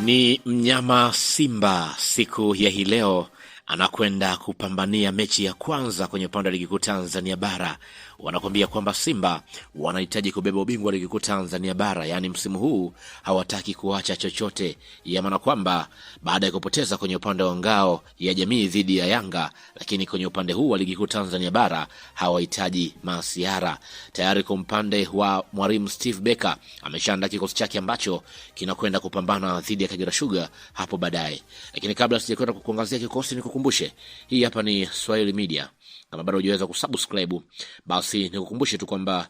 Ni mnyama Simba siku ya hii leo anakwenda kupambania mechi ya kwanza kwenye upande wa ligi kuu Tanzania bara. Wanakwambia kwamba Simba wanahitaji kubeba ubingwa wa ligi kuu Tanzania bara, yani msimu huu hawataki kuacha chochote. Ya maana kwamba baada ya kupoteza kwenye upande wa ngao ya jamii dhidi ya Yanga, lakini kwenye upande huu wa ligi kuu Tanzania bara hawahitaji masiara. Tayari kwa upande wa mwalimu Steve Becker ameshaandaa kikosi chake ambacho kinakwenda kupambana dhidi ya Kagera Sugar hapo baadaye. Lakini kabla sijakwenda kukuangazia kikosi, nikukumbushe hii hapa ni Swahili Media. Kama bado hujaweza kusubscribe, basi nikukumbushe tu kwamba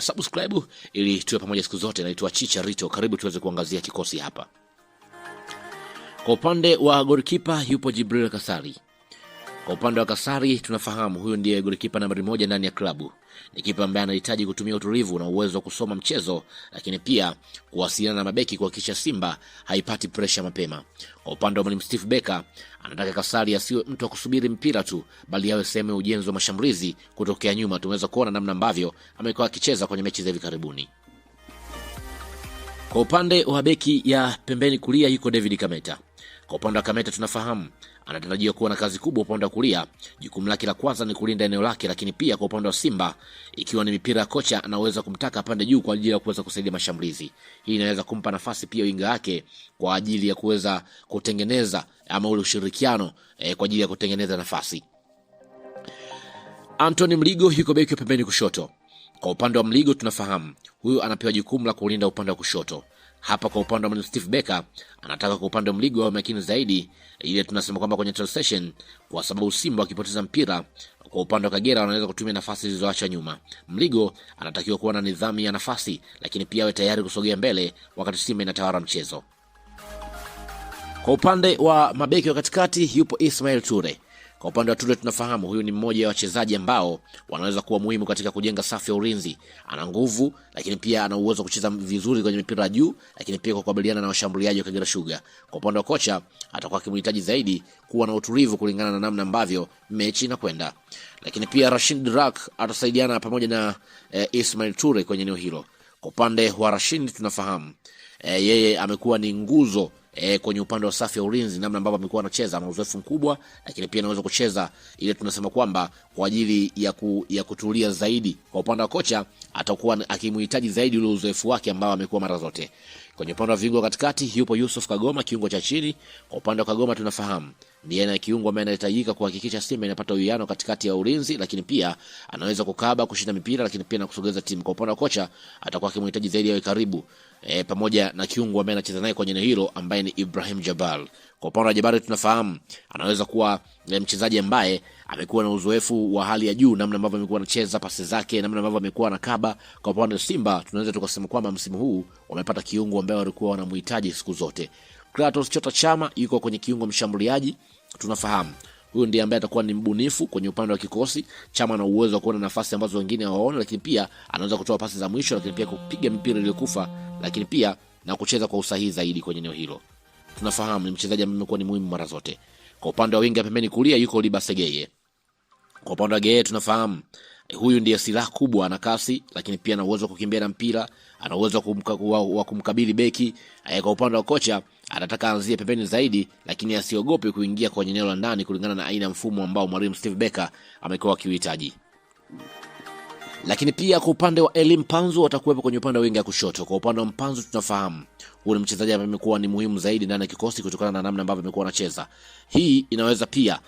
subscribe ili tuwe pamoja siku zote. Naitwa Chicha Rito, karibu tuweze kuangazia kikosi hapa. Kwa upande wa goalkeeper yupo Jibril Kasari. Kwa upande wa Kasari tunafahamu huyu ndiye goalkeeper nambari 1 ndani ya klabu. Ni kipa ambaye anahitaji kutumia utulivu na uwezo wa kusoma mchezo, lakini pia kuwasiliana na mabeki kuhakikisha Simba haipati pressure mapema. Kwa upande wa mwalimu Steve Becker anataka Kasari asiwe mtu wa kusubiri mpira tu, bali awe sehemu ya ujenzi wa mashambulizi kutokea nyuma. Tumeweza kuona namna ambavyo amekuwa akicheza kwenye mechi za hivi karibuni. Kwa upande wa beki ya pembeni kulia yuko David Kameta. Kwa upande wa Kameta tunafahamu anatarajiwa kuwa na kazi kubwa upande wa kulia. Jukumu lake la kwanza ni kulinda eneo lake, lakini pia kwa upande wa Simba ikiwa ni mipira ya kocha anaweza kumtaka pande juu kwa ajili ya kuweza kusaidia mashambulizi. Hii inaweza kumpa nafasi pia winga yake kwa ajili ya kuweza kutengeneza ama ule ushirikiano kwa ajili ya kutengeneza nafasi. Anthony Mligo yuko beki pembeni kushoto. Kwa upande wa Mligo tunafahamu huyu anapewa jukumu la kulinda upande wa kushoto. Hapa kwa upande wa Steve Becker anataka kwa upande wa Mligo awe makini zaidi, ile tunasema kwamba kwenye transition, kwa sababu Simba wakipoteza mpira kwa upande wa Kagera wanaweza kutumia nafasi zilizoacha nyuma. Mligo anatakiwa kuwa na nidhamu ya nafasi, lakini pia awe tayari kusogea mbele wakati Simba inatawala mchezo. Kwa upande wa mabeki wa katikati yupo Ismail Ture. Kwa upande wa Ture tunafahamu huyu ni mmoja wa wachezaji ambao wanaweza kuwa muhimu katika kujenga safu ya ulinzi. Ana nguvu, lakini pia ana uwezo kucheza vizuri kwenye mipira juu, lakini pia kwa kukabiliana na washambuliaji wa Kagera Sugar. Kwa upande wa kocha atakuwa akimhitaji zaidi kuwa na utulivu kulingana na namna ambavyo mechi inakwenda. Lakini pia Rashid Drak atasaidiana pamoja na Ismail Ture kwenye eneo hilo. Kwa upande wa Rashid tunafahamu yeye amekuwa ni nguzo kwenye upande wa safu ya ulinzi, namna ambavyo amekuwa anacheza na uzoefu mkubwa, lakini pia anaweza kucheza ile tunasema kwamba kwa ajili ya kutulia zaidi. Kwa upande wa kocha atakuwa akimhitaji zaidi ule uzoefu wake ambao amekuwa mara zote. Kwenye upande wa viungo katikati yupo Yusuf Kagoma, kiungo cha chini. Kwa upande wa Kagoma tunafahamu ndiye na kiungo ambaye anahitajika kuhakikisha Simba inapata uwiano katikati ya ulinzi, lakini pia anaweza kukaba, kushinda mipira, lakini pia na kusogeza timu. Kwa upande wa kocha atakuwa akimhitaji zaidi awe karibu pamoja na kiungo ambaye anacheza naye kwenye eneo hilo ambaye ni Ibrahim Jabal. Kwa upande wa Jabal tunafahamu anaweza kuwa mchezaji ambaye amekuwa na uzoefu wa hali ya juu, namna ambavyo amekuwa anacheza pasi zake, namna ambavyo amekuwa anakaba. Kwa upande wa Simba tunaweza tukasema kwamba msimu huu wamepata kiungo ambaye walikuwa wanamhitaji siku zote. Kratos Chota Chama yuko kwenye kiungo mshambuliaji. Tunafahamu huyu ndiye ambaye atakuwa ni mbunifu kwenye upande wa kikosi. Chama na uwezo wa kuona nafasi ambazo wengine hawaoni, lakini pia anaweza kutoa pasi za mwisho, lakini pia kupiga mipira iliyokufa, lakini pia na kucheza kwa usahihi zaidi kwenye eneo hilo. Tunafahamu ni mchezaji ambaye amekuwa ni muhimu mara zote. Kwa upande wa winga pembeni kulia yuko Libase Geye. Kwa upande wa Geye tunafahamu huyu ndiye silaha kubwa, ana kasi, lakini pia ana uwezo wa kukimbia na mpira, ana uwezo wa kumkabili beki. Kwa upande wa kocha anataka anzie pembeni zaidi, lakini asiogope kuingia kwenye eneo la ndani kulingana na aina mfumo ambao mwalimu Steve Becker amekuwa akiuhitaji. Lakini pia kwa upande wa Elim Panzu atakuwepo kwenye upande wa winga ya kushoto. Kwa upande wa Mpanzu tunafahamu huyu ni mchezaji ambaye amekuwa ni muhimu zaidi ndani ya kikosi kutokana na namna ambavyo amekuwa anacheza. Hii inaweza pia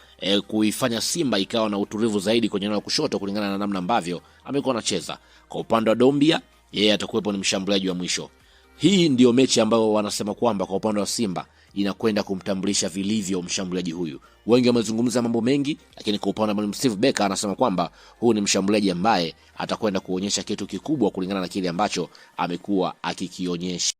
kuifanya Simba ikawa na utulivu zaidi kwenye eneo la kushoto kulingana na namna ambavyo amekuwa anacheza. Kwa upande wa Dombia yeye atakuwepo ni mshambuliaji wa mwisho. Hii ndio mechi ambayo wanasema kwamba kwa upande wa Simba inakwenda kumtambulisha vilivyo mshambuliaji huyu. Wengi wamezungumza mambo mengi, lakini kwa upande wa mwalimu Steve Becker anasema kwamba huyu ni mshambuliaji ambaye atakwenda kuonyesha kitu kikubwa kulingana na kile ambacho amekuwa akikionyesha.